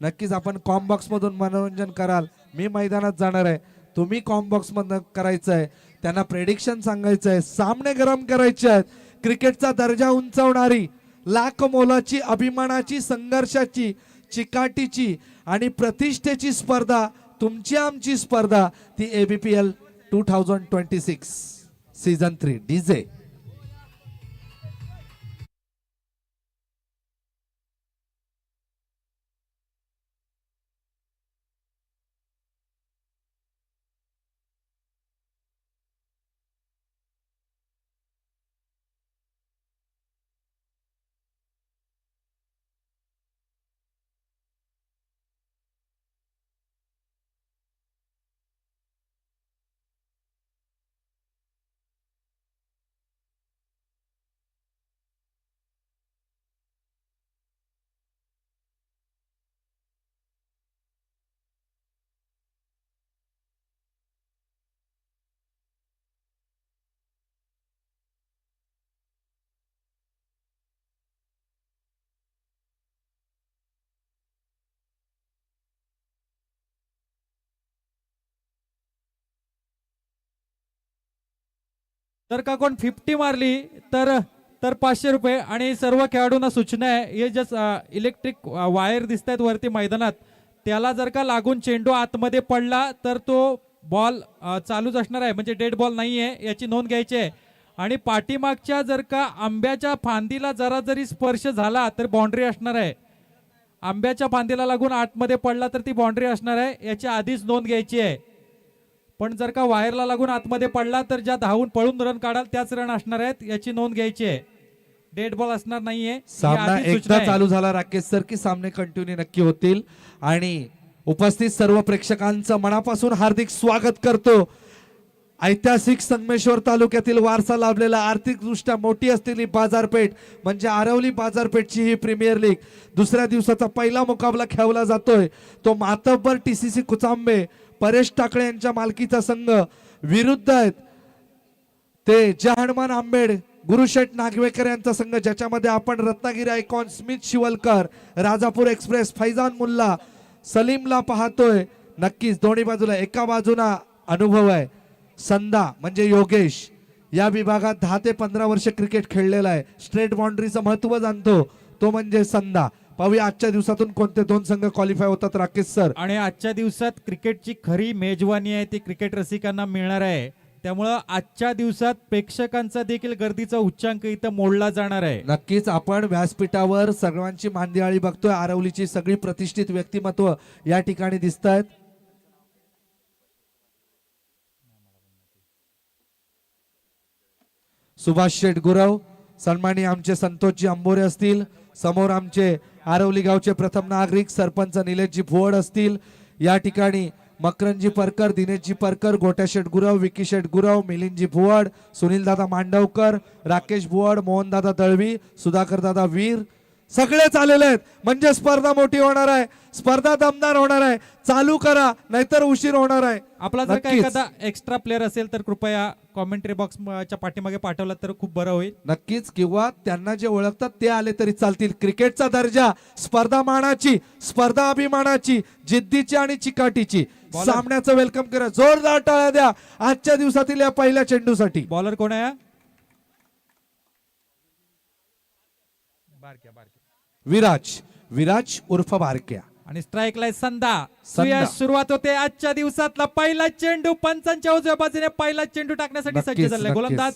नक्कीच आपण com box मधून मनोरंजन कराल. मी मैदानात जाणार आहे, तुम्ही कॉम बॉक्स मधून करायचं आहे. त्यांना प्रेडिक्शन सांगायचं आहे, सामने गरम करायचे आहेत. क्रिकेटचा दर्जा उंचावणारी, लाख मोलाची, अभिमानाची, संघर्षाची, चिकाटीची आणि प्रतिष्ठेची स्पर्धा, तुमची आमची स्पर्धा, ती ABPL 2026 सीझन 3 डीजे. तर का कोण 50 मारली तर तर 500 रुपये. आणि सर्व खेळाडूंना सूचना आहे, हे जे इलेक्ट्रिक वायर दिसत आहेत वरती मैदानात, त्याला जर का लागून चेंडू आतमध्ये पडला तर तो बॉल चालूच असणार आहे, म्हणजे डेड बॉल नाही आहे, याची नोंद घ्यायची आहे. आणि पाठीमागच्या जर का आंब्याच्या फांदीला जरा जरी स्पर्श झाला तर बाउंड्री असणार आहे. आंब्याच्या फांदीला लागून आतमध्ये पडला तर ती बाउंड्री असणार आहे, याची आधीच नोंद घ्यायची आहे. पण जर का वायरला लागून आतमध्ये पडला तर ज्या धावून पळून रन काढाल त्याच रन असणार आहेत, याची नोंद घ्यायची आहे. डेड बॉल असणार नाहीये. सामना एकदा चालू झाला राकेश सर की सामने कंटिन्यू नक्की होतील. आणि उपस्थित सर्व प्रेक्षकांचं मनापासून हार्दिक स्वागत करतो. ऐतिहासिक संगमेश्वर तालुक्यातील वारसा लाभलेला, आर्थिकदृष्ट्या मोठी असलेली बाजारपेठ म्हणजे आरवली बाजारपेठची ही प्रीमियर लीग दुसऱ्या दिवसाचा पहिला मुकाबला खेळवला जातोय. तो मातब्बर TCC कुचांबे परेश टाकळे यांच्या मालकीचा संघ विरुद्ध आहेत ते जहानमान आंबेड गुरुशेठ नागवेकर यांचा संघ, ज्याच्यामध्ये आपण रत्नागिरी आयकॉन स्मित शिवलकर, राजापूर एक्सप्रेस फैजान मुल्ला, सलीमला पाहतोय. नक्कीच दोन्ही बाजूला, एका बाजूला अनुभव आहे संदा म्हणजे योगेश, या विभागात 10 ते 15 वर्ष क्रिकेट खेळलेला आहे, स्ट्रेट बाउंड्रीचं महत्व जाणतो, तो म्हणजे संदा. पाहूया आजच्या दिवसातून कोणते दोन संघ क्वालिफाय होतात राकेश सर. आणि आजच्या दिवसात क्रिकेटची खरी मेजवानी आहे ती क्रिकेट रसिकांना मिळणार आहे. त्यामुळं आजच्या दिवसात प्रेक्षकांचा देखील गर्दीचा उच्चांक इथं मोडला जाणार आहे. नक्कीच आपण व्यासपीठावर सर्वांची मांदियाळी बघतोय. आरवलीची सगळी प्रतिष्ठित व्यक्तिमत्व या ठिकाणी दिसत आहेत. सुभाष शेठ गुरव, सन्माननीय आमचे संतोषजी अंबोरे असतील, समोर आमचे आरवली गावचे प्रथम नागरिक सरपंच निलेशजी भुवड असतील, या ठिकाणी मकरंजी परकर, दिनेशजी परकर, गोट्या शेठ गुरव, विकी शेठ गुरव, मिलिंदजी भुवड, सुनील दादा मांडवकर, राकेश भुवड, मोहन दादा दळवी, सुधाकर दादा वीर, सगळेच आलेले आहेत. म्हणजे स्पर्धा मोठी होणार आहे, स्पर्धा दमदार होणार आहे. चालू करा नाहीतर उशीर होणार आहे. आपला जर काही एखादा एक्स्ट्रा प्लेअर असेल तर कृपया कॉमेंट्री बॉक्सच्या पाठीमागे पाठवला तर खूप बरं होईल. नक्कीच, किंवा त्यांना जे ओळखतात ते आले तरी चालतील. क्रिकेटचा दर्जा, स्पर्धा मानाची, स्पर्धा अभिमानाची, जिद्दीची आणि चिकाटीची, सामन्याचं वेलकम करा. जोरदार टाळ्या द्या आजच्या दिवसातील या पहिल्या चेंडूसाठी. बॉलर कोण आहे? विराज, विराज उर्फ बारक्या. आणि स्ट्राईकला संदा. संदा. सुरुवात होते आजच्या दिवसातला पहिला चेंडू. पंचांच्या उजव्या बाजूने पहिला चेंडू टाकण्यासाठी सज्ज नक्कीच, झालाय नक्कीच. गोलंदाज.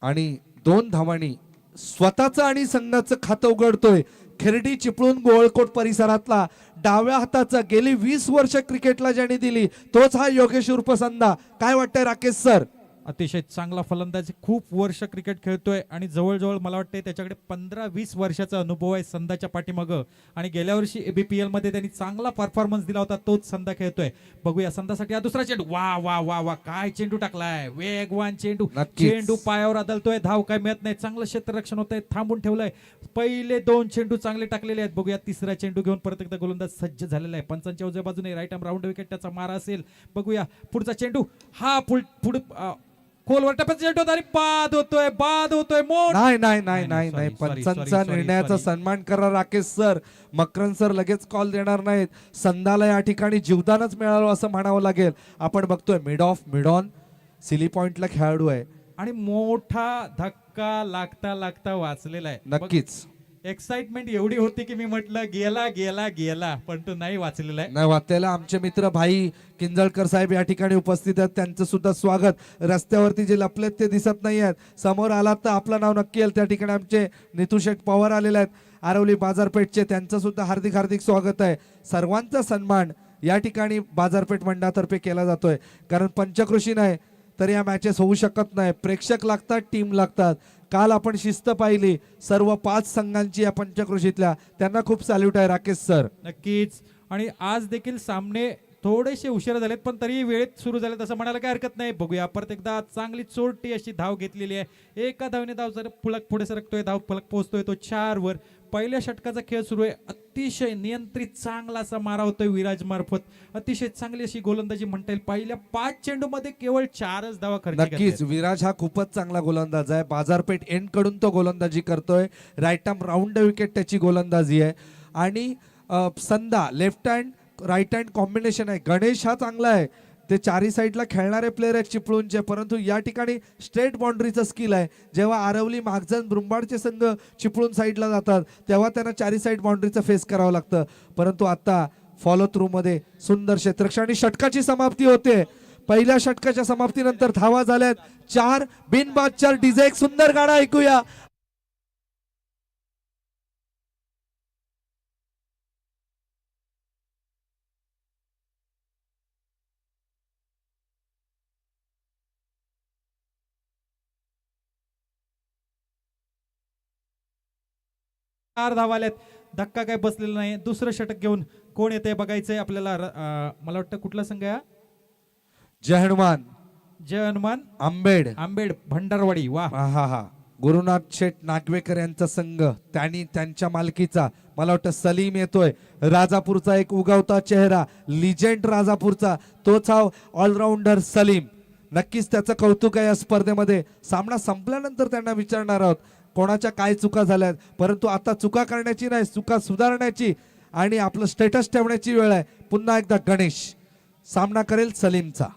आणि 2 धावांनी स्वतःचं आणि संघाचं खातं उघडतोय. खिरडी चिपळूण गोळकोट परिसरातला डाव्या हाताचा गेली 20 वर्ष क्रिकेटला ज्याने दिली तोच हा योगेश उर्फ संदा. काय वाटतंय राकेश सर? अतिशय चांगला फलंदाज, खूप वर्ष क्रिकेट खेळतोय आणि जवळजवळ मला वाटतंय त्याच्याकडे 15-20 वर्षाचा अनुभव आहे संदाच्या पाठीमागं. आणि गेल्या वर्षी ABPL मध्ये त्यांनी चांगला परफॉर्मन्स दिला होता, तोच संदा खेळतोय. बघूया संदासाठी हा दुसरा चेंडू. वा वा वा वा, काय चेंडू टाकलाय, वेगवान चेंडू. नक्कीच. चेंडू पायावर आदळतोय, धाव काय मिळत नाही, चांगलं क्षेत्ररक्षण होतंय, थांबून ठेवलंय. पहिले 2 चेंडू चांगले टाकलेले आहेत. बघूया तिसरा चेंडू घेऊन परत एकदा गोलंदाज सज्ज झालेला आहे. पंचांच्या उजव्या बाजूने राईट आर्म राऊंड विकेट त्याचा मारा असेल. बघूया पुढचा चेंडू. हा पुढे खोलवर टप्प्यात चेंडू होता आणि बाद होतोय मोठ. नाही नाही नाही नाही, नाही नाही sorry, sorry, पंचांचा sorry, निर्णयाचा sorry. सन्मान करा राकेश सर. मकरन सर लगेच कॉल देणार नाहीत. संधाला या ठिकाणी जीवदानच मिळालं असं म्हणावं लागेल. आपण बघतोय मिड ऑन सिली पॉइंटला खेळाडू आहे. आणि मोठा धक्का लागता वाचलेला आहे. नक्कीच एक्साइटमेंट एवढी होती की मी म्हटलं गेला गेला गेला, पण तो नाही वाचलेला आहे. नाही वाचलेला. आमचे मित्र भाई किंजळकर साहेब या ठिकाणी उपस्थित आहेत, त्यांचं सुद्धा स्वागत. रस्त्यावरती जे लपलेत ते दिसत नाही आहेत, समोर आलात तर आपलं नाव नक्की येईल. त्या ठिकाणी आमचे नितू शेठ पवार आलेले आहेत आरवली बाजारपेठचे, त्यांचं सुद्धा हार्दिक हार्दिक स्वागत आहे. सर्वांचा सन्मान या ठिकाणी बाजारपेठ मंडळातर्फे केला जातोय, कारण पंचकृषी नाही तर या मॅचेस होऊ शकत नाही. प्रेक्षक लागतात, टीम लागतात. काल आपण शिस्त पाहिली सर्व 5 संघांची या पंचकृषीतल्या, त्यांना खूप सॅल्यूट आहे राकेश सर. नक्कीच. आणि आज देखील सामने थोडेसे उशिरा झालेत, पण तरी वेळेत सुरू झालेत असं म्हणायला काही हरकत नाही. बघूया परत एकदा चांगली चोरटी अशी धाव घेतलेली आहे. एका धावने धाव जर फलक पुढे सरकतोय, धाव फलक पोहोचतोय तो 4 वर. पहिल्या षटकाचा खेळ सुरू आहे. अतिशय नियंत्रित चांगला असा मारा होतोय विराज मार्फत. अतिशय चांगली अशी गोलंदाजी म्हणता येईल. पहिल्या 5 चेंडू मध्ये केवळ 4च धावा खर्च नक्कीच विराज हा खूपच चांगला गोलंदाज आहे. बाजारपेठ एंड कडून तो गोलंदाजी करतोय. राईट आर्म राऊंड विकेट त्याची गोलंदाजी आहे. आणि संधा left hand right hand combination आहे. गणेश हा चांगला आहे, ते चारी साईडला खेळणारे प्लेयर आहेत चिपळूणचे, परंतु या ठिकाणी स्ट्रेट बाउंड्रीचं स्किल आहे. जेव्हा आरवली मागजन ब्रुंबाडचे संघ चिपळूण साईडला जातात तेव्हा त्यांना चारी साईड बाउंड्रीचं फेस करावं लागतं, परंतु आता फॉलो थ्रू मध्ये सुंदर क्षेत्ररक्षण. आणि षटकाची समाप्ती होते. पहिल्या षटकाच्या समाप्तीनंतर धावा झाल्यात 4 बिनबाद 4. डीजे एक सुंदर गाणं ऐकूया. चार धावा आल्यात. धक्का काय बसलेला नाही. दुसरं षटक घेऊन कोण येते बघायचंय आपल्याला. मला वाटतं कुठला संघ आहे? जय हनुमान जय हनुमान आंबेड भंडारवाडी. वा हा हा गुरुनाथ शेठ नागवेकर यांचा संघ, त्यांनी त्यांच्या मालकीचा मला वाटतं सलीम येतोय. राजापूरचा एक उगवता चेहरा, लिजेंड राजापूरचा, तोच हा ऑलराऊंडर सलीम. नक्कीच त्याचं कौतुक आहे या स्पर्धेमध्ये. सामना संपल्यानंतर त्यांना विचारणार आहोत कोणाच्या काय चुका झाल्यात, परंतु आता चुका करण्याची नाही, चुका सुधारण्याची आणि आपलं स्टेटस ठेवण्याची वेळ आहे. पुन्हा एकदा गणेश सामना करेल सलीमचा.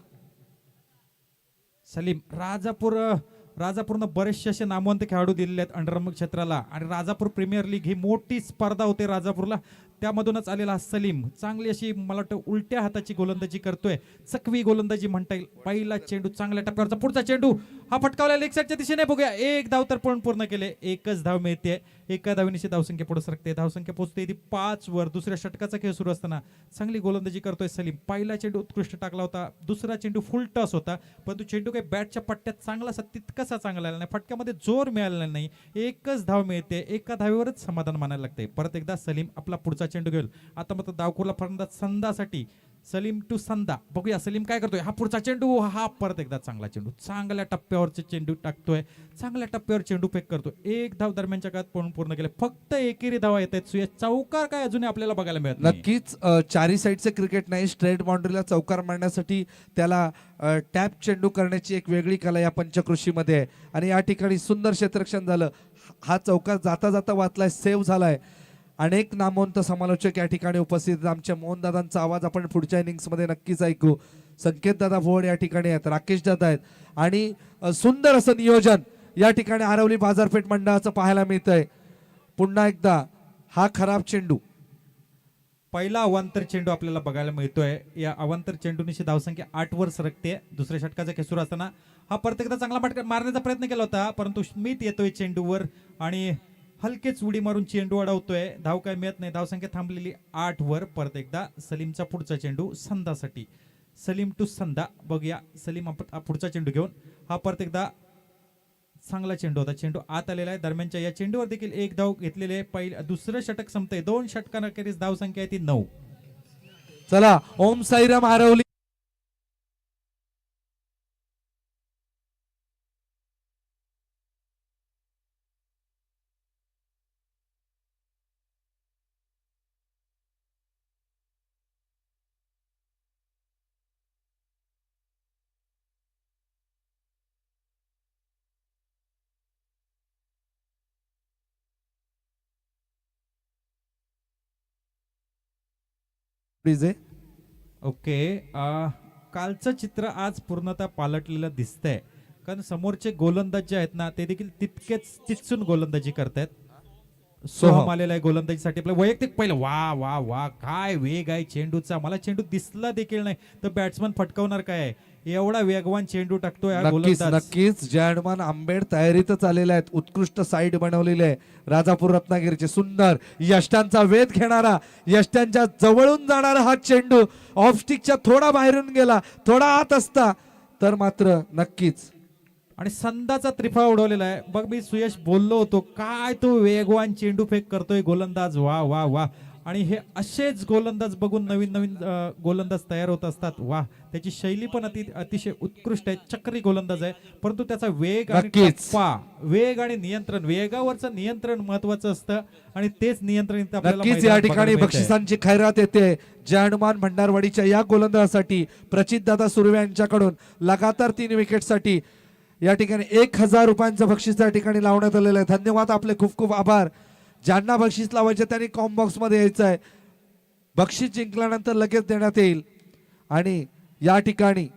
सलीम राजापूरनं बरेचसे असे नामवंत खेळाडू दिलेले आहेत अंडरआर्म क्षेत्राला. आणि राजापूर प्रीमियर लीग ही मोठी स्पर्धा होते राजापूरला, त्यामधूनच आलेला चांगली अशी मला वाटतं उलट्या हाताची गोलंदाजी करतोय. चकवी गोलंदाजी म्हणता येईल. पहिला चेंडू चांगल्या टप्प्यावरचा, पुढचा चेंडू हा फटकावला लेग साईडच्या दिशेने. बघूया एक धाव तर पूर्ण केले. एकच धाव मिळते. एका धावनीची धावसंख्या पुढे सरकते. धावसंख्या पोहोचते ती 5 वर. दुसऱ्या षटकाचा खेळ सुरू असताना चांगली गोलंदाजी करतोय सलीम. पहिला चेंडू उत्कृष्ट टाकला होता. दुसरा चेंडू फुल टॉस होता, परंतु चेंडू काही बॅटच्या पट्ट्यात चांगला तितकासा चांगला आला नाही. फटक्यामध्ये जोर मिळालेला नाही. एकच धाव मिळते. एका धावेवरच समाधान मानायला लागते. परत एकदा सलीम आपला पुढचा चेंडू घेईल. आता मात्र धावखोरला फलंदाज संधासाठी सलीम टू संधा. बघूया सलीम काय करतोय. हा पुढचा चेंडू, हा परत एकदा चांगला चेंडू, चांगल्या टप्प्यावरचे चेंडू टाकतोय. चांगल्या टप्प्यावर चेंडू फेक करतोय. एक धाव दरम्यानच्या काळात पूर्ण केले. फक्त एकेरी धावा येत आहेत. चौकार काय अजूनही आपल्याला बघायला मिळत नाही. नक्कीच चारी साईडचे क्रिकेट नाही, स्ट्रेट बाउंड्रीला चौकार मारण्यासाठी त्याला टॅप चेंडू करण्याची एक वेगळी कला या पंचकृषीमध्ये आहे. आणि या ठिकाणी सुंदर क्षेत्ररक्षण झालं. हा चौकार जाता जाता वाचलाय, सेव्ह झालाय. अनेक नामवंत समालोचक या ठिकाणी उपस्थित आहेत. आमच्या मोहनदादांचा आवाज आपण पुढच्या इनिंग्समध्ये नक्कीच ऐकू. संकेत दादा भोवड या ठिकाणी आहेत, राकेश दादा आहेत. आणि सुंदर असं नियोजन या ठिकाणी आरवली बाजारपेठ मंडळाचं पाहायला मिळतंय. पुन्हा एकदा हा खराब चेंडू, पहिला अवांतर चेंडू आपल्याला बघायला मिळतोय. या अवांतर चेंडूनिशी धावसंख्या 8 वर सरकते. दुसऱ्या षटकाचा खेळ सुरू असताना हा परत एकदा चांगला मारण्याचा प्रयत्न केला होता, परंतु स्मिथ येतोय चेंडूवर आणि हलकेच उडी मारून चेंडू अडवतोय. धाव काय मिळत नाही. धावसंख्या थांबलेली 8 वर. परत एकदा सलीमचा पुढचा चेंडू संधासाठी. सलीम टू संधा. बघूया सलीम पुढचा चेंडू घेऊन. हा परत एकदा चांगला चेंडू होता. चेंडू आत आलेला आहे. दरम्यानच्या या चेंडूवर देखील एक धाव घेतलेली आहे. दुसरं षटक संपतंय. 2 षटकांखेरीज धावसंख्या आहे ती 9. चला ओम साईराम आरवली. प्लीज आहे. ओके. कालचं चित्र आज पूर्णतः पालटलेलं दिसतंय, कारण समोरचे गोलंदाज जे आहेत ना ते देखील तितकेच चिचून गोलंदाजी करतायत. सोहम आलेला आहे गोलंदाजीसाठी. आपलं वैयक्तिक पहिलं वा वा वा, काय वेग आहे चेंडूचा. मला चेंडू दिसला देखील नाही तर बॅट्समन फटकवणार काय आहे. एवढा वेगवान चेंडू टाकतोय हा नक्कीच गोलंदाज. नक्कीच जयडमान आंबेड तयारीतच आलेले आहेत. उत्कृष्ट साईड बनवलेली आहे राजापूर रत्नागिरीचे. सुंदर यष्ट्यांचा वेध घेणारा, यष्ट्यांच्या जवळून जाणारा हा चेंडू ऑफ स्टिकच्या थोडा बाहेरून गेला, थोडा आत असता तर मात्र नक्कीच. आणि संदाचा त्रिफळा उडवलेला आहे. बघ मी सुयश बोललो होतो, काय तो वेगवान चेंडू फेक करतोय गोलंदाज. वा वा वा. आणि हे असेच गोलंदाज बघून नवीन नवीन गोलंदाज तयार होत असतात. वा, त्याची शैली पण अतिशय उत्कृष्ट आहे. चक्री गोलंदाज आहे, परंतु त्याचा वेग आणि टप्पा, वेग आणि नियंत्रण, वेगावरचं नियंत्रण महत्वाचं असतं आणि तेच नियंत्रण इथं आपल्याला नक्कीच या मैदानात ठिकाणी बघायला मिळतंय. बक्षिसांची खैरात येते. जय हनुमान भंडारवाडीच्या या गोलंदाजासाठी प्रचितदादा सुर्वे यांच्याकडून लगातार 3 विकेटसाठी या ठिकाणी 1000 रुपयांचं बक्षीस या ठिकाणी लावण्यात आलेलं आहे. धन्यवाद, आपले खूप खूप आभार. ज्यांना बक्षीस लावायचे त्यांनी कॉम बॉक्स मध्ये यायचं आहे. बक्षीस जिंकल्यानंतर लगेच देण्यात येईल. आणि या ठिकाणी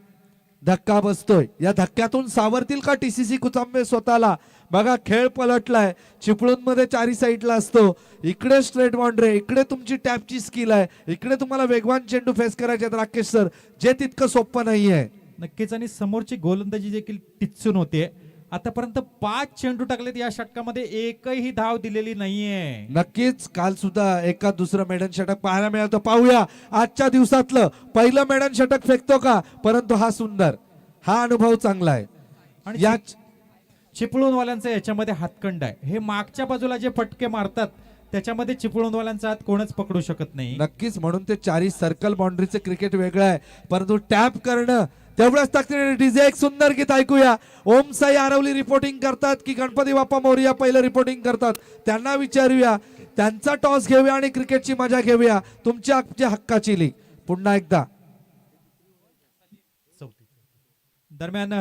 धक्का बसतोय, या धक्क्यातून सावरतील का टीसीसी कुचांबे स्वतःला. बघा खेळ पलटलाय. चिपळूण मध्ये चारी साईडला असतो, इकडे स्ट्रेट बाउंड्री, इकडे तुमची टॅपची स्किल आहे, इकडे तुम्हाला वेगवान चेंडू फेस करायचे आहेत राकेश सर, जे तितकं सोपं नाहीये. नक्कीच. आणि समोरची गोलंदाजी देखील टिचून होते. आतापर्यंत 5 चेंडू टाकलेत या षटकामध्ये, एकही धाव दिलेली नाहीये. नक्कीच काल सुद्धा एका दुसरं मेडन षटक पाहायला मिळालं. पाहूया आजच्या दिवसातलं पहिलं मेडन षटक फेकतो का. परंतु हा सुंदर, हा अनुभव चांगला आहे. आणि या चिपळूणवाल्यांचा याच्यामध्ये हातखंड आहे. हे मागच्या बाजूला जे फटके मारतात त्याच्यामध्ये चिपळूणवाल्यांचा हात कोणच पकडू शकत नाही. नक्कीच, म्हणून ते चारी सर्कल बाउंड्रीचे क्रिकेट वेगळं आहे, परंतु टॅप करणं तेवढंच ताकदीने. डीजे एक सुंदर गीत ऐकूया. ओम साई आरवली रिपोर्टिंग करतात की गणपती बाप्पा मोरया पहिलं रिपोर्टिंग करतात, त्यांना विचारूया. त्यांचा टॉस घेऊया आणि क्रिकेटची मजा घेऊया. तुमच्या हक्काची लीग पुन्हा एकदा. दरम्यान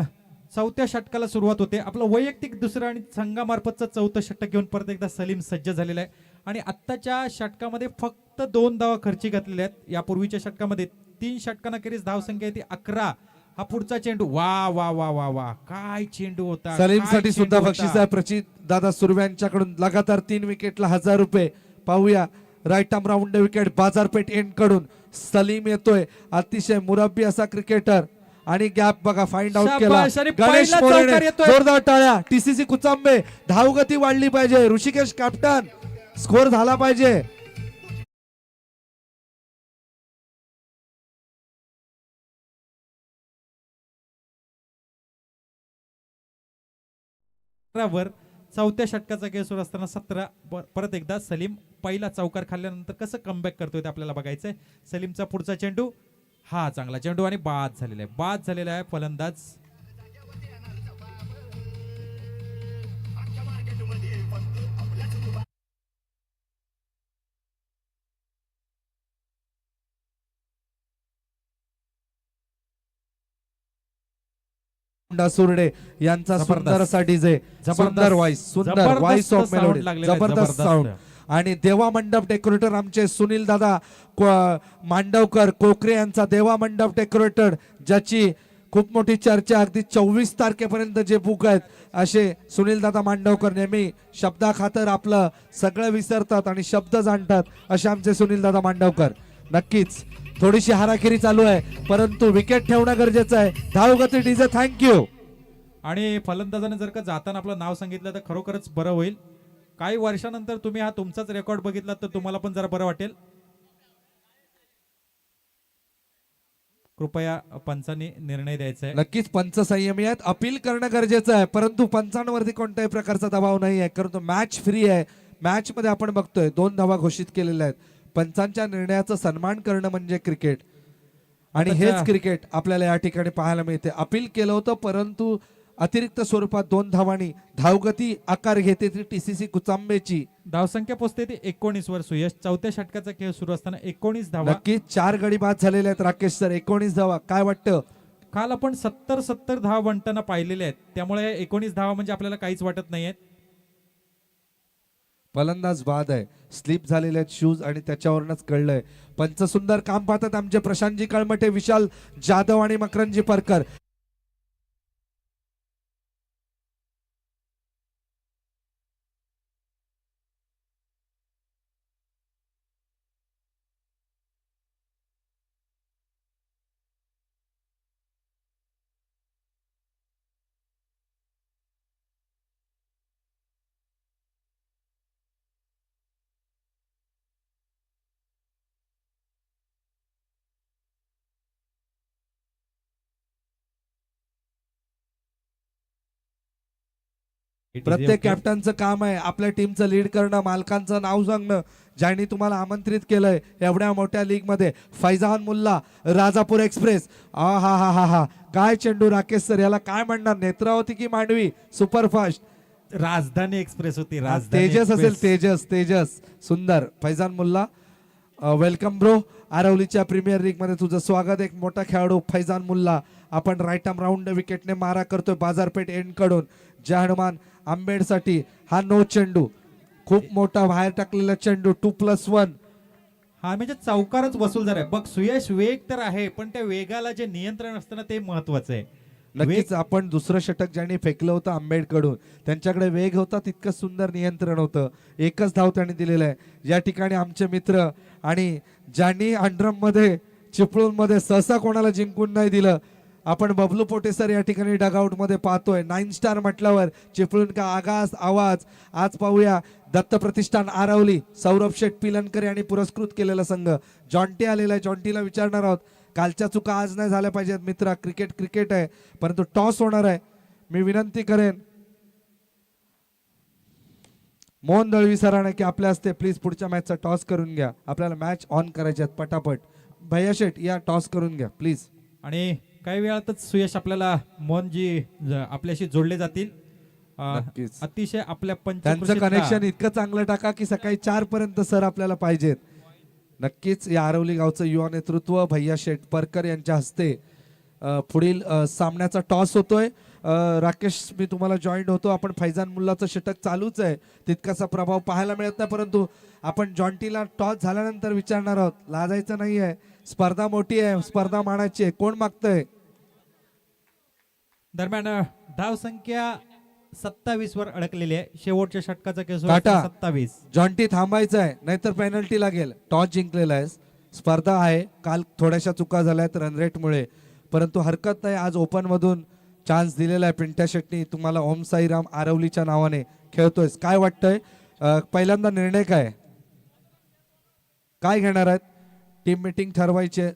4थ्या षटकाला सुरुवात होते. आपलं वैयक्तिक दुसरं आणि संघामार्फतचं 4थं षटक घेऊन परत एकदा सलीम सज्ज झालेला आहे. आणि आत्ताच्या षटकामध्ये फक्त 2 धावा खर्ची घातलेल्या आहेत. यापूर्वीच्या षटकामध्ये 3 षटकांखेरीज धावसंख्या आहे ती 11. हा पुढचा चेंडू, वा वा वा वा वा, काय चेंडू होता. सलीम काय साठी चेंडू सुद्धा होता. बक्षीस आहे प्रचित दादा सुर्वे यांच्याकडून. लगातार 3 विकेटला 1000 रुपये. पाहूया राईट आर्म राऊंड विकेट बाजारपेठ एंड कडून सलीम येतोय. अतिशय मुरब्बी असा क्रिकेटर. आणि गॅप बघा फाइंड आउट केला. शाबास. आणि गणेश पहिला मोरेने चौकार येतोय. जोरदार टाळ्या. टीसीसी कुचांबे, धावगती वाढली पाहिजे. ऋषिकेश कॅप्टन, स्कोर झाला पाहिजे. वर 4थ्या षटकाचा खेळ सुरू असताना 17 परत एकदा सलीम पहिला चौकार खाल्ल्यानंतर कसं कमबॅक करतोय ते आपल्याला बघायचंय. सलीमचा पुढचा चेंडू, हा चांगला चेंडू आणि बाद झालेला आहे. बाद झालेला आहे फलंदाज. सुर्डे यांचा जबरदस्त. सुंदर असा डीजे, सुंदर व्हॉइस, सुंदर व्हॉइस ऑफ sound मेलोडी, लागलेला आहे, जबरदस्त जबरदस्त. साऊंड. आणि देवा मंडप डेकोरेटर आमचे सुनील दादा मांडवकर कोकरे यांचा देवा मंडप डेकोरेटर, ज्याची खूप मोठी चर्चा, अगदी 24 तारखेपर्यंत जे बुक आहेत असे सुनील दादा मांडवकर नेहमी शब्दाखातर आपलं सगळं विसरतात आणि शब्द जाणतात असे आमचे सुनील दादा मांडवकर. नक्कीच थोडीशी हाराखिरी चालू आहे, परंतु विकेट ठेवणं गरजेचं आहे. धावगती डीजे, थँक्यू. आणि फलंदाजाने जर का जाताना आपलं नाव सांगितलं तर खरोखरच बरं होईल. काही वर्षानंतर तुम्ही हा तुमचाच रेकॉर्ड बघितला तर तुम्हाला पण जरा बरं वाटेल. कृपया पंचांनी निर्णय द्यायचा आहे. नक्कीच पंच संयमी आहेत, अपील करणं गरजेचं आहे, परंतु पंचांवरती कोणत्याही प्रकारचा दबाव नाही आहे, कारण तो मॅच फ्री आहे. मॅच मध्ये आपण बघतोय 2 धावा घोषित केलेल्या आहेत. पंचांच्या निर्णयाचा सन्मान करणं म्हणजे क्रिकेट, आणि हेच क्रिकेट आपल्याला या ठिकाणी पाहायला मिळते. अपील केलं होतं, परंतु अतिरिक्त स्वरूपात 2 धावांनी धावगती आकार घेते ती टीसीसी कुचांबेची. धावसंख्या पोहोचते ती 19 वर. सुयश 4थ्या षटकाचा खेळ सुरू असताना 19 धावा. नक्कीच 4 गडी बाद झालेले आहेत राकेश सर. 19 धावा काय वाटतं. काल आपण 70 धावा बनताना पाहिलेले आहेत, त्यामुळे 19 धावा म्हणजे आपल्याला काहीच वाटत नाहीये. फलंदाज बाद आहे. स्लिप झालेले आहेत शूज आणि त्याच्यावरूनच कळलंय. पंच सुंदर काम पाहतात आमचे प्रशांतजी कळमटे, विशाल जाधव आणि मकरंदजी परकर. प्रत्येक कॅप्टनचं काम आहे आपल्या टीमचं लीड करणं, मालकांचं नाव सांगणं, ज्यांनी तुम्हाला आमंत्रित केलंय एवढ्या मोठ्या लीग मध्ये. फैजान मुल्ला, राजापूर एक्सप्रेस, हा हा हा हा हा, काय चेंडू राकेश सर, याला काय म्हणणार, नेत्रावती की मांडवी सुपरफास्ट? राजधानी एक्सप्रेस होती, राजधानी तेजस असेल, एक्सप्रेस. तेजस तेजस. सुंदर. Faizan Mulla, welcome bro. आरवलीच्या प्रीमियर लीग मध्ये तुझं स्वागत. एक मोठा खेळाडू फैजान मुल्ला. आपण राईट आर्म राऊंड विकेटने मारा करतोय बाजारपेठ एंड कडून. जय हनुमान आंबेडसाठी हा नो चेंडू, खूप मोठा बाहेर टाकलेला चेंडू. 2+1. हा म्हणजे चौकारच वसूल झालाय. बघ सुयश, वेग तर आहे पण त्या वेगाला जे नियंत्रण असतं ना ते महत्वाचं आहे. नक्कीच आपण दुसरं षटक ज्यांनी फेकलं होतं आंबेडकडून, त्यांच्याकडे वेग होता, तितकं सुंदर नियंत्रण होतं. एकच धाव त्यांनी दिलेला आहे. या ठिकाणी आमचे मित्र आणि ज्यांनी अंडरम मध्ये चिपळूण मध्ये सहसा कोणाला जिंकून नाही दिलं, आपण बबलू पोटे सर या ठिकाणी डगआउट मध्ये पाहतोय. 9 स्टार म्हटल्यावर चिपळूण का आगास आवाज. आज पाहूया दत्त प्रतिष्ठान आरवली, सौरभ शेठ पिलनकर यांनी पुरस्कृत केलेला संघ. जॉन्टी आलेला आहे, जॉन्टीला विचारणार आहोत. कालच्या चुका आज नाही झाल्या पाहिजेत मित्रा, क्रिकेट क्रिकेट आहे, परंतु टॉस होणार आहे. मी विनंती करेन मोहन दळवी सरांना की आपल्या हस्ते प्लीज पुढच्या मॅचचा टॉस करून घ्या. आपल्याला मॅच ऑन करायचे आहेत पटापट. भैया शेठ या टॉस करून घ्या प्लीज. आणि काही वेळातच सुयश आपल्याला मोहनजी आपल्याशी जोडले जातील. नक्कीच. अतिशय आपल्या त्यांचं कनेक्शन इतकं चांगलं टाका की सकाळी 4 पर्यंत सर आपल्याला पाहिजेत. नक्कीच या आरवली गावचं युवा नेतृत्व भैया शेठ परकर यांच्या हस्ते पुढील सामन्याचा टॉस होतोय. राकेश मी तुम्हाला जॉईंट होतो. आपण फैजान मुल्लाचं षटक चालूच आहे, तितकासा प्रभाव पाहायला मिळत नाही, परंतु आपण जॉन्टीला टॉस झाल्यानंतर विचारणार आहोत. लाजायचं नाही आहे, स्पर्धा मोठी आहे, स्पर्धा मानाची आहे. कोण मागतंय? दरम्यान धाव संख्या 27 वर अडकलेली आहे. शेवटच्या षटकाचा केस टाटा. 27. जॉन्टी थांबायचं आहे नाहीतर पेनल्टी लागेल. टॉस जिंकलेला आहे, स्पर्धा आहे. काल थोड्याशा चुका झाल्या आहेत रन रेटमुळे, परंतु हरकत नाही. आज ओपन मधून चान्स दिलेला आहे पिंट्या शेट्टी तुम्हाला. ओम साईराम आरवलीच्या नावाने खेळतोय. काय वाटतंय पहिल्यांदा निर्णय काय घेणार आहेत? टीम मीटिंग ठरवायचे.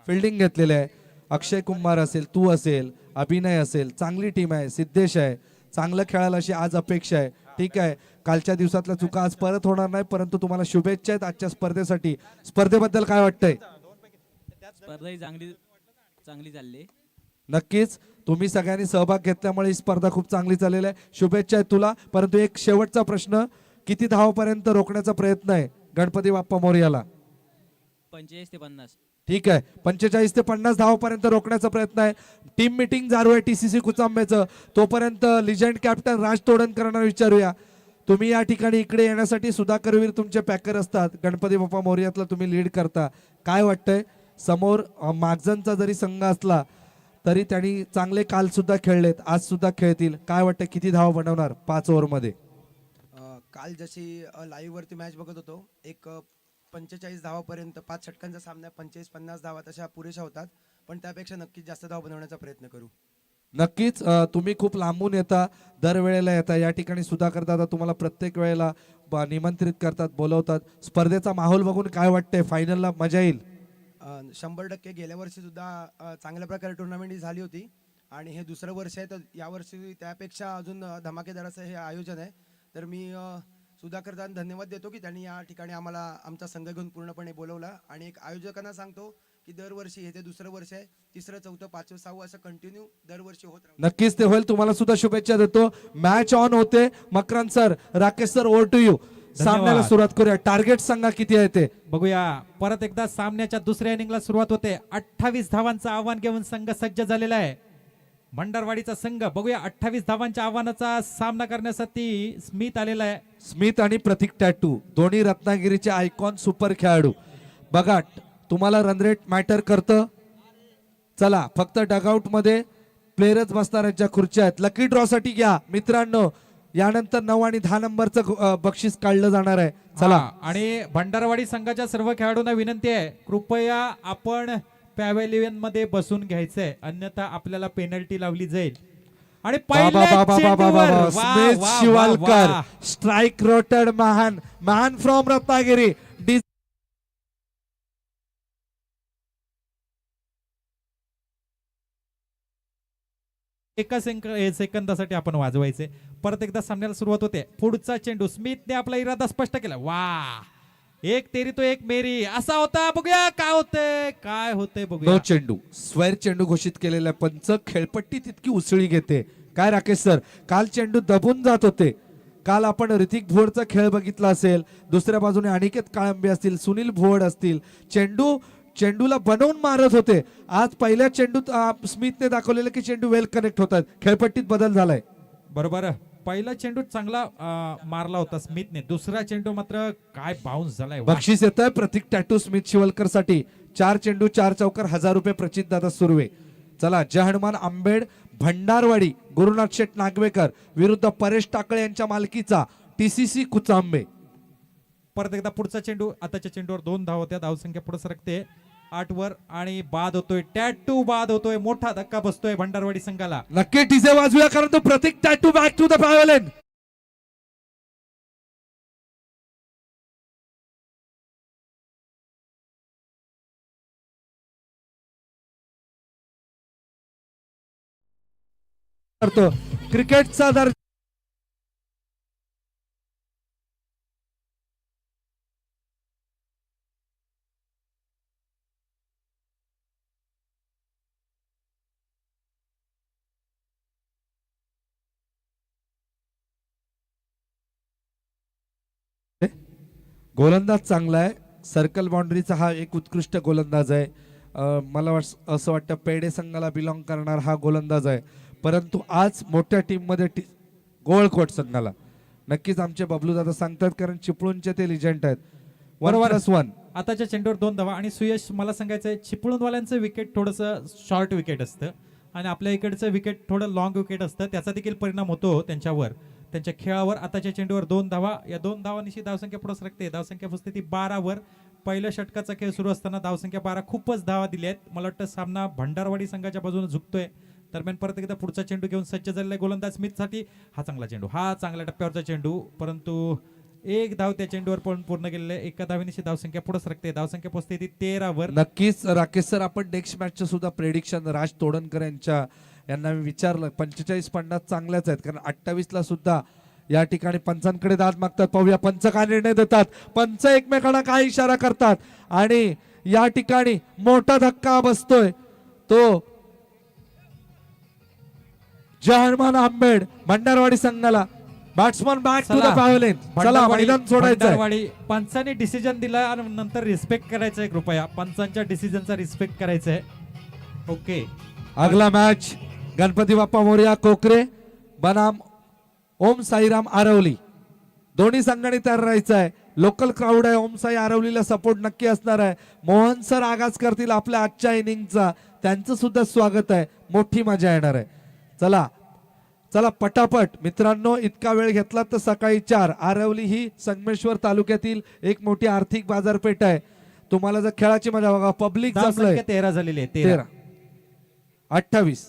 फिल्डिंग घेतलेले आहे. अक्षय कुमार असेल, तू असेल, अभिनय असेल, चांगली टीम आहे. सिद्धेश आहे, चांगलं खेळायला अशी आज अपेक्षा आहे. ठीक आहे, कालच्या दिवसातल्या चुका आज परत होणार नाही, परंतु तुम्हाला शुभेच्छा आहेत आजच्या स्पर्धेसाठी. स्पर्धेबद्दल काय वाटतंय? स्पर्धा ही चांगली चालली. नक्कीच तुम्ही सगळ्यांनी सहभाग घेतल्यामुळे ही स्पर्धा खूप चांगली चाललेली आहे. शुभेच्छा आहेत तुला. परंतु एक शेवटचा प्रश्न, किती धावापर्यंत रोखण्याचा प्रयत्न आहे गणपती बाप्पा मोरयाला? 45 ते 50. ठीक आहे, 45 ते 50 धावापर्यंत रोखण्याचा प्रयत्न आहे. टीम मीटिंग चालू आहे TCC कुचांबेचं. तोपर्यंत लिजेंड कॅप्टन राज तोडणकरांना विचारूया. तुम्ही या ठिकाणी इकडे येण्यासाठी सुधाकरवीर तुमचे पॅकर असतात. गणपती बाप्पा मोरयातला तुम्ही लीड करता. काय वाटतंय? समोर मागजनचा जरी संघ असला तरी त्यांनी चांगले काल सुद्धा खेळलेत, आज सुद्धा खेळतील. काय वाटतं किती धावा बनवणार 5 ओव्हरमध्ये? काल जशी लाईव्ह वरती मॅच बघत होतो, एक 45 धावापर्यंत 5 षटकांचा सामना 45-50 धावा तशा पुरेशा होतात, पण त्यापेक्षा नक्कीच जास्त धावा बनवण्याचा प्रयत्न करू. नक्कीच. तुम्ही खूप लांबून येता, दरवेळेला येता या ठिकाणी सुद्धा करता. तुम्हाला प्रत्येक वेळेला निमंत्रित करतात, बोलवतात. स्पर्धेचा माहोल बघून काय वाटतंय? फायनलला मजा येईल? 100% गेल्या वर्षी सुद्धा चांगल्या प्रकारे टुर्नामेंट ही झाली होती आणि हे दुसरं वर्ष आहे, तर यावर्षी त्यापेक्षा अजून धमाकेदार असं हे आयोजन आहे. तर मी सुधाकरदांना धन्यवाद देतो की त्यांनी या ठिकाणी आम्हाला आमचा संघ घेऊन पूर्णपणे बोलवला. आणि एक आयोजकांना सांगतो की दरवर्षी हे ते दुसरं वर्ष आहे, 3रं 4थं 5वं 6वं असं कंटिन्यू दरवर्षी होत राहू. नक्कीच ते होईल. तुम्हाला सुद्धा शुभेच्छा देतो. मॅच ऑन होते. Makarand sir, Rakesh sir, over to you. सामन्याला सुरुवात करूया. टार्गेट सांगा किती आहे ते बघूया. परत एकदा सामन्याच्या दुसऱ्या इनिंगला सुरुवात होते. 28 धावांचं आव्हान घेऊन संघ सज्ज झालेला आहे. भंडारवाडीचा संघ बघूया 28 धावांच्या आव्हानाचा सामना करण्यासाठी स्मित आलेला आहे. स्मित आणि प्रतीक टॅटू दोन्ही रत्नागिरीचे आयकॉन सुपर खेळाडू. बघा तुम्हाला रन रेट मॅटर करतं. चला फक्त डगआउट मध्ये प्लेयरच बसणार आहेत ज्या खुर्च्या आहेत. लकी ड्रॉ साठी घ्या मित्रांनो. यानंतर 9 आणि 10 नंबरचं बक्षीस काढलं जाणार आहे. चला हा, आणि भंडारवाडी संघाच्या सर्व खेळाडूंना विनंती आहे, कृपया आपण पॅव्हेलियन मध्ये बसून घ्यायचंय, अन्यथा आपल्याला पेनल्टी लावली जाईल. आणि पहिल्या चेंडूवर वा, स्मित वा, वा, शिवालकर वा. स्ट्राईक रोटेड महान फ्रॉम रत्नागिरी. एका सेकंदासाठी आपण वाजवायचे. परत एकदा सामन्याला सुरुवात होते. पुढचा चेंडू स्मिथने आपला इरादा स्पष्ट केला. वा, एक तेरी तो एक मेरी असा होता. बघूया काय होतंय बघूया. नो चेंडू स्क्वेअर चेंडू घोषित केलेला आहे. पंच खेळपट्टी तितकी उसळी घेते. काय राकेश सर, काल चेंडू दबून जात होते. काल आपण ऋतिक भोवडचा खेळ बघितला असेल, दुसऱ्या बाजूने अनिकेत काळंबे असतील, सुनील भोवड असतील, चेंडूला बनवून मारत होते. आज पहिल्या चेंडूत स्मिथने दाखवलेलं की चेंडू वेल कनेक्ट होतात. खेळपट्टीत बदल झालाय. बरोबर, पहिला चेंडू चांगला मारला होता स्मिथने, दुसरा चेंडू मात्र काय बाउन्स झालाय. वा. बक्षीस येत आहे प्रतीक टॅटू स्मिथ शिवलकर साठी. 4 चेंडू 4 चौकार 1000 रुपये. प्रचित दादा सुर्वे. चला जय हनुमान आंबेड भंडारवाडी गुरुनाथ शेठ नागवेकर विरुद्ध परेश टाकळे यांच्या मालकीचा TCC कुचांबे. परत एकदा पुढचा चेंडू. आताच्या चेंडूवर 2 धाव होत्या. धावसंख्या पुढे सरकते 8 वर आणि बाद होतोय. टॅटू बाद होतोय. मोठा धक्का बसतोय भंडारवाडी संघाला. नक्की टीजे वाजूया कारण तो प्रतीक टॅटू बॅक टू द पॅव्हेलियन. करतो क्रिकेटचा दर्जा. गोलंदाज चांगला आहे. सर्कल बाउंड्रीचा हा एक उत्कृष्ट गोलंदाज आहे. मला असं वाटतं पेडे संघाला बिलॉंग करणार हा गोलंदाज आहे. परंतु आज मोठ्या टीम मध्ये गोळकोट संघाला नक्कीच आमचे बबलू दादा सांगतात कारण चिपळूणचे ते लिजंड आहेत. 1+1 आताच्या चेंडूवर 2 धावा. आणि सुयश मला सांगायचंय, चिपळूणवाल्यांचं विकेट थोडंसं शॉर्ट विकेट असतं आणि आपल्या इकडचं विकेट थोडं लॉंग विकेट असतं. त्याचा देखील परिणाम होतो त्यांच्यावर, त्यांच्या खेळावर. आताच्या चेंडूवर 2 धावा. या 2 धावांशी धावसंख्या पुढे सरकते. धावसंख्या पुसते ती 12 वर. पहिल्या षटकाचा खेळ सुरू असताना धावसंख्या 12. खूपच धावा दिल्या आहेत. मला वाटतं सामना भंडारवाडी संघाच्या बाजूने झुकतोय. दरम्यान परत एकदा पुढचा चेंडू घेऊन सज्ज झालेला गोलंदाज स्मिथसाठी. हा चांगला चेंडू, हा चांगल्या टप्प्यावरचा चेंडू, परंतु 1 धाव त्या चेंडूवर पण पूर्ण केलेलं आहे. एका धावेनिशी धावसंख्या पुढे सरकते. धावसंख्या पोहोचते ती 13 वर. नक्कीच राकेश सर, आपण नेक्स्ट मॅचचं सुद्धा प्रेडिक्शन राज तोडणकर यांना मी विचारलं. 45-50 चांगल्याच आहेत कारण 28 ला सुद्धा या ठिकाणी पंचांकडे दाद मागतात. पाहूया पंच काय निर्णय देतात. पंच एकमेकांना काय इशारा करतात आणि या ठिकाणी मोठा धक्का बसतोय तो जय हनुमान आंबेड भंडारवाडी संघाला. Batsman back to the pavilion. चला मैदान सोडायचं. भंडारवाडी पंचांनी डिसिजन दिला आणि नंतर रिस्पेक्ट करायचा आहे. कृपया पंचांच्या डिसिजनचा रिस्पेक्ट करायचा आहे. ओके, अगला मॅच गणपती बाप्पा मोरया कोकरे बनाम ओम साईराम आरवली. दोन्ही संघांनी तयार राहायचं आहे. लोकल क्राऊड आहे. ओम साई आरवलीला सपोर्ट नक्की असणार आहे. मोहन सर आगाज करतील आपल्या आजच्या इनिंगचा. त्यांचं सुद्धा स्वागत आहे. मोठी मजा येणार आहे. चला चला पटापट मित्रांनो, इतका वेळ घेतला तर सकाळी 4. आरवली ही संगमेश्वर तालुक्यातील एक मोठी आर्थिक बाजारपेठ आहे. तुम्हाला जर खेळाची मजा बघा, पब्लिक जमलंय. धावसंख्या 13 झालेली आहे. 13 28.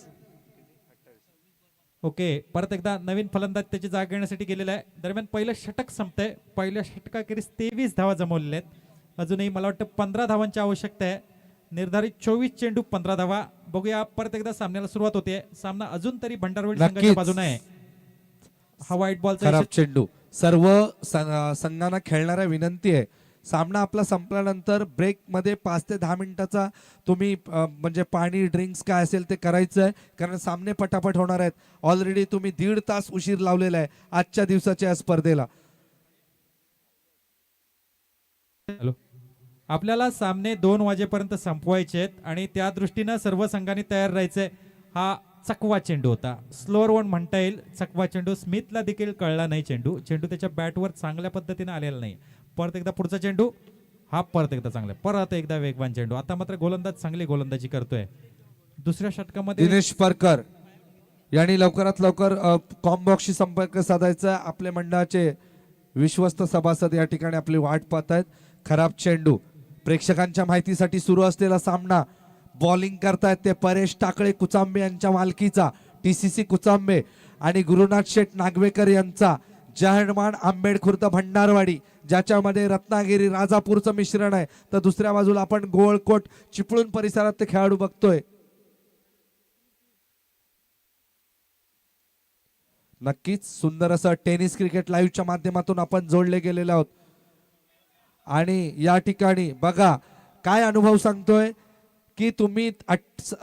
ओके, परत एकदा नवीन फलंदाज त्याची जागा घेण्यासाठी गेलेला आहे. दरम्यान पहिलं षटक संपतंय. पहिल्या षटकाखेरीज 23 धावा जमवलेल्या आहेत. अजूनही मला वाटतं 15 धावांची आवश्यकता आहे. निर्धारित 24 चेंडू 15 धावा. बघूया परत एकदा सामन्याला सुरुवात होते. सामना अजून तरी भंडारवाडी संघाच्या बाजूने आहे. हा व्हाईट बॉलचा खराब चेंडू. सर्व संघांना खेळणाऱ्या विनंती आहे, सामना आपला संपल्यानंतर ब्रेक मध्ये 5 ते 10 मिनिटाचा तुम्ही म्हणजे पाणी ड्रिंक्स काय असेल ते करायचं आहे कारण सामने पटापट होणार आहेत. ऑलरेडी तुम्ही 1.5 तास उशीर लावलेला आहे आजच्या दिवसाच्या या स्पर्धेला. हॅलो, आपल्याला सामने 2 वाजेपर्यंत संपवायचे आहेत आणि त्या दृष्टीनं सर्व संघांनी तयार राहायचंय. हा चकवा चेंडू होता. स्लोअर वन म्हणता येईल. चकवा चेंडू. स्मिथला देखील कळला नाही चेंडू. चेंडू त्याच्या बॅटवर चांगल्या पद्धतीने आलेला नाही. परत एकदा पुढचा चेंडू. हा परत एकदा चांगला. परत एकदा वेगवान चेंडू. आता मात्र गोलंदाज चांगली गोलंदाजी करतोय. दुसऱ्या षटकामध्ये दिनेश परकर यांनी लवकरात लवकर कॉम्बॉक्सशी संपर्क साधायचा. आपले मंडळाचे विश्वस्त सभासद या ठिकाणी आपली वाट पाहत आहेत. खराब चेंडू. प्रेक्षकांच्या माहितीसाठी सुरू असलेला सामना. बॉलिंग करतायत ते परेश टाकळे कुचांबे यांच्या मालकीचा TCC कुचांबे आणि गुरुनाथ शेठ नागवेकर यांचा जहानमान आंबेडखुर्द भंडारवाडी, ज्याच्यामध्ये रत्नागिरी राजापूरचं मिश्रण आहे. तर दुसऱ्या बाजूला आपण गोळकोट चिपळूण परिसरात ते खेळाडू बघतोय. नक्कीच सुंदर असं टेनिस क्रिकेट लाईव्हच्या माध्यमातून आपण जोडले गेलेले आहोत. आणि या ठिकाणी बघा काय अनुभव सांगतोय की तुम्ही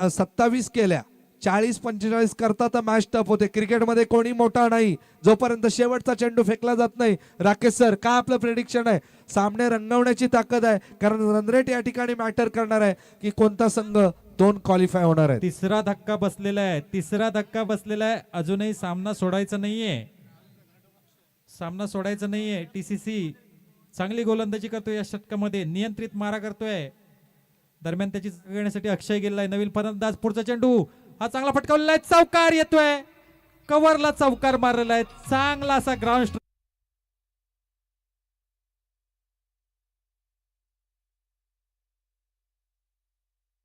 27 केल्या, 40-45 करता तर मॅच टप होते. क्रिकेटमध्ये कोणी मोठा नाही जोपर्यंत शेवटचा चेंडू फेकला जात नाही. राकेश सर काय आपलं प्रेडिक्शन आहे? सामने रंगवण्याची ताकद आहे, कारण रनरेट या ठिकाणी मॅटर करणार आहे की कोणता संघ 2 क्वालिफाय होणार आहे. तिसरा धक्का बसलेला आहे. तिसरा धक्का बसलेला आहे. अजूनही सामना सोडायचा नाहीये. सामना सोडायचा नाहीये. TCC चांगली गोलंदाजी करतोय या षटकामध्ये. नियंत्रित मारा करतोय. दरम्यान त्याची घेण्यासाठी अक्षय गेलाय. नवीन फलंदाज. पुढचा चेंडू. हा चांगला फटकावलेला आहे. चौकार येतोय. कव्हरला चौकार मारलेला आहे. चांगला असा ग्राउंड.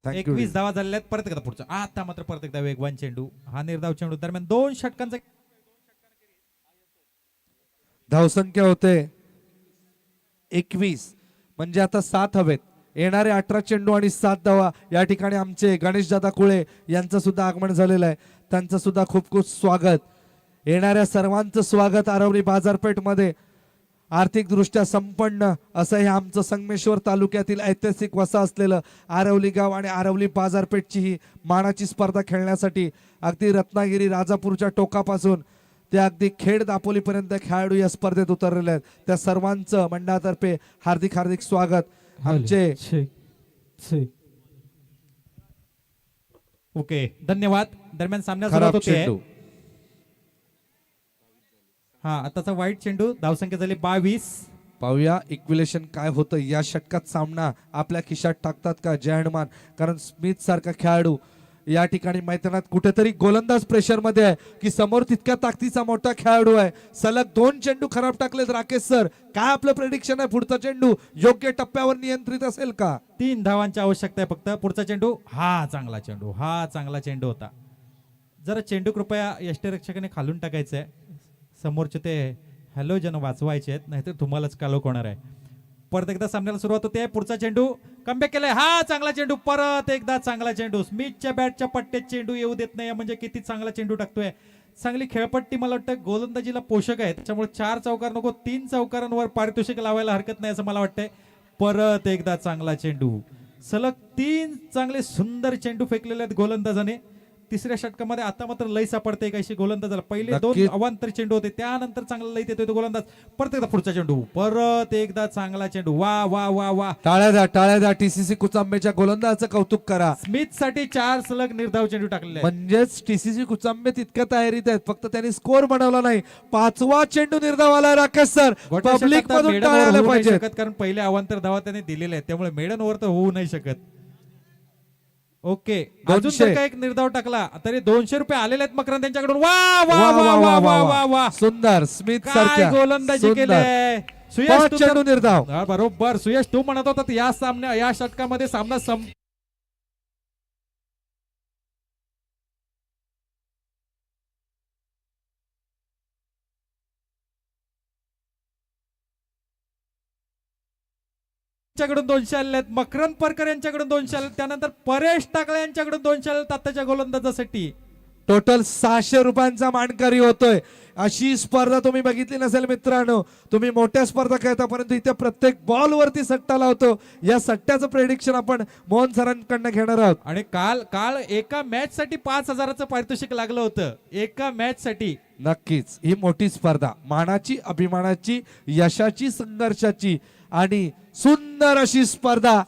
21 धावा झालेल्या आहेत. परत एकदा पुढचा. आता मात्र परत एकदा वेगवान चेंडू. हा निर्धाव चेंडू. दरम्यान 2 षटकांचा धावसंख्या होते 21, म्हणजे आता 7 हवेत. येणारे 18 चेंडू आणि 7 धावा. या ठिकाणी आमचे गणेश दादा कुळे यांचं सुद्धा आगमन झालेलं आहे. त्यांचं सुद्धा खूप खूप स्वागत. येणाऱ्या सर्वांचं स्वागत आरवली बाजारपेठ मध्ये. आर्थिक दृष्ट्या संपन्न असं हे आमचं संगमेश्वर तालुक्यातील ऐतिहासिक वसा असलेलं आरवली गाव आणि आरवली बाजारपेठची ही मानाची स्पर्धा खेळण्यासाठी अगदी रत्नागिरी राजापूरच्या टोकापासून ते अगदी खेड दापोलीपर्यंत खेळाडू या स्पर्धेत उतरलेले आहेत. त्या सर्वांचं मंडळातर्फे हार्दिक हार्दिक स्वागत. आमचे ओके धन्यवाद. दरम्यान सामन्यात खराब सुरुवात होते. चेंडू. हा आताचा वाईट चेंडू. धावसंख्या झाली 22. पाहूया इक्विलेशन काय होतं या षटकात. सामना आपल्या खिशात टाकतात का जय हनुमान? कारण स्मिथ सारखा खेळाडू या ठिकाणी मैदानात कुठेतरी गोलंदाज प्रेशर मध्ये आहे की समोर तितक्या ताकदीचा मोठा खेळाडू आहे. सलग 2 चेंडू खराब टाकलेत. राकेश सर काय आपलं प्रेडिक्शन आहे? पुढचा चेंडू योग्य टप्प्यावर नियंत्रित असेल का? 3 धावांची आवश्यकता आहे फक्त. पुढचा चेंडू. हा चांगला चेंडू. हा चांगला चेंडू होता. जरा चेंडू कृपया यष्टीरक्षकाने खालून टाकायचं आहे. समोरचे ते हॅलोजन वाचवायचे आहेत, नाहीतर तुम्हालाच कालोख होणार आहे. परत एकदा सामन्याला सुरुवात होते. पुढचा चेंडू. कमबॅक केलाय. हा चांगला चेंडू. परत एकदा चांगला चेंडू. स्मिथच्या बॅटच्या पट्ट्यात चेंडू येऊ देत नाही, म्हणजे किती चांगला चेंडू टाकतोय. चांगली खेळपट्टी. मला वाटतं गोलंदाजीला पोषक आहे, त्याच्यामुळे 4 चौकार नको 3 चौकारांवर पारितोषिक लावायला हरकत नाही असं मला वाटतंय. परत एकदा चांगला चेंडू. सलग 3 चांगले सुंदर चेंडू फेकलेले आहेत गोलंदाजाने. तिसऱ्या षटकामध्ये आता मात्र लय सापडते कशी गोलंदाजाला. पहिले 2 अवांतर चेंडू होते, त्यानंतर चांगला लय येतोय तो गोलंदाज. परत एकदा पुढचा चेंडू. परत एकदा चांगला चेंडू. वा वा वा वा. टाळ्या द्या, टाळ्या द्या. TCC कुचांबेच्या गोलंदाजाचं कौतुक करा. स्मिथ साठी 4 सलग निर्धाव चेंडू टाकलेले आहेत. म्हणजेच TCC कुचांबे तितक्या तयारीत आहेत, फक्त त्यांनी स्कोर बनवला नाही. 5वा चेंडू निर्धाव आला. राकेश सर गोट्या पब्लिक षटकात मधून मेडन टाळ्या ओव्हर आल्या होऊ नाही पाहिजेत. शकत, कारण पहिले अवांतर धावा त्यांनी दिलेले आहेत, त्यामुळे मेडन ओव्हर तर होऊ नाही शकत. ओके अजून 200. जर का एक निर्धाव टाकला तरी 200 रुपये आलेले आहेत मकरंद त्यांच्याकडून. वा वा वा वा वा वा वा वा. सुंदर. स्मिथ काय सारख्या गोलंदाजी केली. सुयश 5 तू चेंडू तर- निर्धाव. हा, बरोबर सुयश तू म्हणत होता या सामन्या या षटकामध्ये सामना यांच्याकडून 200 आले आहेत. मकरंद परकर यांच्याकडून 200 आले. त्यानंतर परेश टाकळे यांच्याकडून 200 आले आताच्या गोलंदाजासाठी. टोटल 600 रुपयांचा मानकरी होतोय. अशी स्पर्धा तुम्ही बघितली नसेल मित्रांनो. तुम्ही मोठ्या स्पर्धा खेळता, परंतु इथे प्रत्येक बॉल वरती सट्टा लावतो. या सट्ट्याचं प्रेडिक्शन आपण मोहन सरांकडनं घेणार आहोत. आणि काल काल एका मॅच साठी 5,000चं पारितोषिक लागलं होतं एका मॅच साठी. नक्कीच ही मोठी स्पर्धा, मानाची, अभिमानाची, यशाची, संघर्षाची आणि सुंदर अशी स्पर्धा.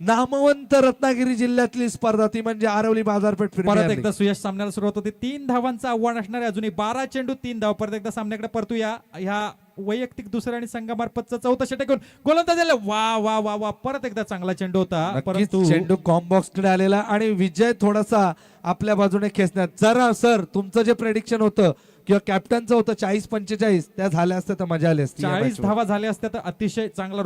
नामवंत रत्नागिरी जिल्ह्यातली स्पर्धा ती म्हणजे आरवली बाजारपेठ परत प्रीमियर एकदा लीग. सुयश सामन्याला सुरुवात होते. 3 धावांचं आव्हान असणार आहे. अजूनही 12 चेंडू 3 धाव. परत एकदा सामन्याकडे परतूया. ह्या वैयक्तिक दुसऱ्या आणि संघामार्फतचा चौथा षटक घेऊन गोलंदाज आला. वा वा वा वा, परत एकदा चांगला चेंडू होता. नक्कीच परंतु चेंडू कॉम्बॉक्स कडे आलेला आणि विजय थोडासा आपल्या बाजूने खेचण्यात जरा. सर तुमचं जे प्रेडिक्शन होतं किंवा कॅप्टनचं होतं 40-45 त्या झाल्या असत्या तर मजा आली असती या 40 match वर. धावा झाल्या असत्या तर अतिशय चांगला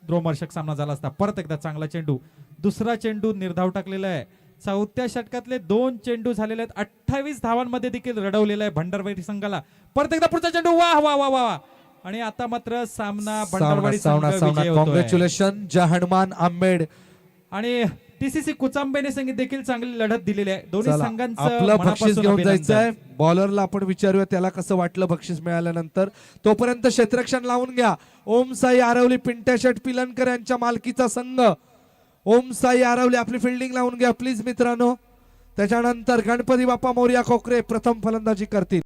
रोमहर्षक सामना झाला असता. परत एकदा चांगला चेंडू. दुसरा चेंडू निर्धाव टाकलेला आहे. चौथ्या षटकातले 2 चेंडू झालेले आहेत. 28 धावांमध्ये देखील रडवलेला आहे भंडारवाडी संघाला. परत एकदा पुढचा चेंडू. वा वा वा वा. आणि आता मात्र सामना भंडारवाडी संघ विजयी होतोय. कॉंग्रॅच्युलेशन जय हनुमान आंबेड. आणि टीसीसी कुचांबेने संघ देखील चांगली लढत दिलेली आहे. दोन्ही चला, संघांचं आपलं बक्षीस मनापासून घेऊन अभिनंदन. जायचंय. बॉलरला आपण विचारूया त्याला कसं वाटलं बक्षीस मिळाल्यानंतर. तोपर्यंत क्षेत्ररक्षण लावून घ्या. ओम साई आरवली पिंट्या शेट पिलनकर यांच्या मालकीचा संघ. ओम साई आरवली आपली फिल्डिंग लावून घ्या प्लीज मित्रांनो. त्याच्यानंतर गणपती बाप्पा मोरया खोकरे प्रथम फलंदाजी करतील.